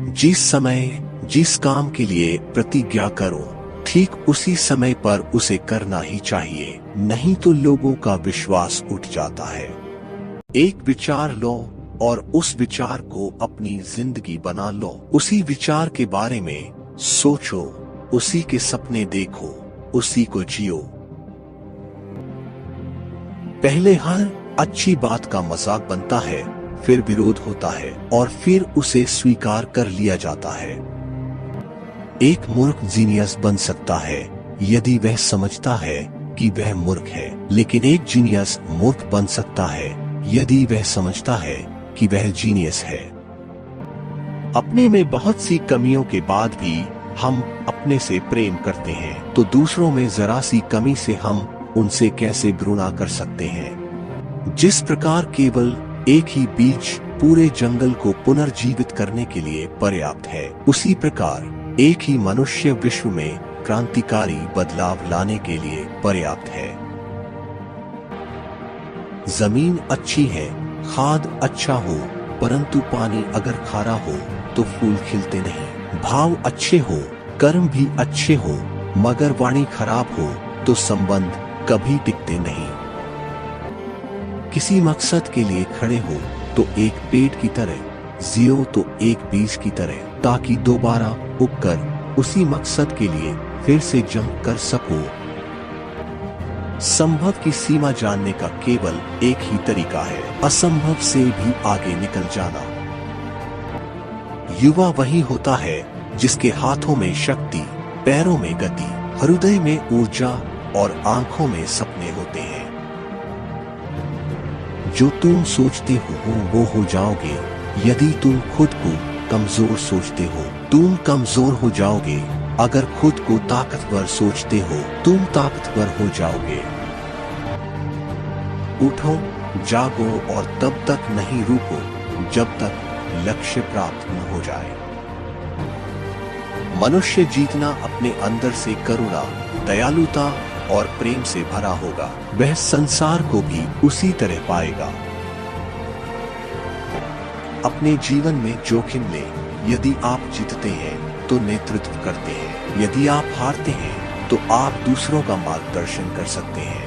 जिस समय जिस काम के लिए प्रतिज्ञा करो, ठीक उसी समय पर उसे करना ही चाहिए, नहीं तो लोगों का विश्वास उठ जाता है। एक विचार लो और उस विचार को अपनी जिंदगी बना लो। उसी विचार के बारे में सोचो, उसी के सपने देखो, उसी को जियो। पहले हर अच्छी बात का मजाक बनता है, फिर विरोध होता है और फिर उसे स्वीकार कर लिया जाता है। एक मूर्ख जीनियस बन सकता है यदि वह समझता है कि वह मूर्ख है, लेकिन एक जीनियस मूर्ख बन सकता है यदि वह समझता है कि वह जीनियस है। अपने में बहुत सी कमियों के बाद भी हम अपने से प्रेम करते हैं, तो दूसरों में जरा सी कमी से हम उनसे कैसे घृणा कर सकते हैं। जिस प्रकार केवल एक ही बीज पूरे जंगल को पुनर्जीवित करने के लिए पर्याप्त है, उसी प्रकार एक ही मनुष्य विश्व में क्रांतिकारी बदलाव लाने के लिए पर्याप्त है। जमीन अच्छी है, खाद अच्छा हो, परंतु पानी अगर खारा हो तो फूल खिलते नहीं। भाव अच्छे हो, कर्म भी अच्छे हो, मगर वाणी खराब हो तो संबंध कभी टिकते नहीं। किसी मकसद के लिए खड़े हो तो एक पेड़ की तरह, जियो तो एक बीज की तरह, ताकि दोबारा उगकर उसी मकसद के लिए फिर से जंग कर सको। संभव की सीमा जानने का केवल एक ही तरीका है, असंभव से भी आगे निकल जाना। युवा वही होता है जिसके हाथों में शक्ति, पैरों में गति, हृदय में ऊर्जा और आंखों में सपने होते हैं। जो तुम सोचते हो वो हो जाओगे। यदि तुम खुद को कमजोर सोचते हो, तुम कमजोर हो जाओगे। अगर खुद को ताकतवर सोचते हो, तुम ताकतवर हो जाओगे। उठो, जागो और तब तक नहीं रुको जब तक लक्ष्य प्राप्त न हो जाए। मनुष्य जीतना अपने अंदर से करुणा, दयालुता और प्रेम से भरा होगा, वह संसार को भी उसी तरह पाएगा। अपने जीवन में जोखिम लें। यदि आप जीतते हैं तो नेतृत्व करते हैं, यदि आप हारते हैं तो आप दूसरों का मार्गदर्शन कर सकते हैं।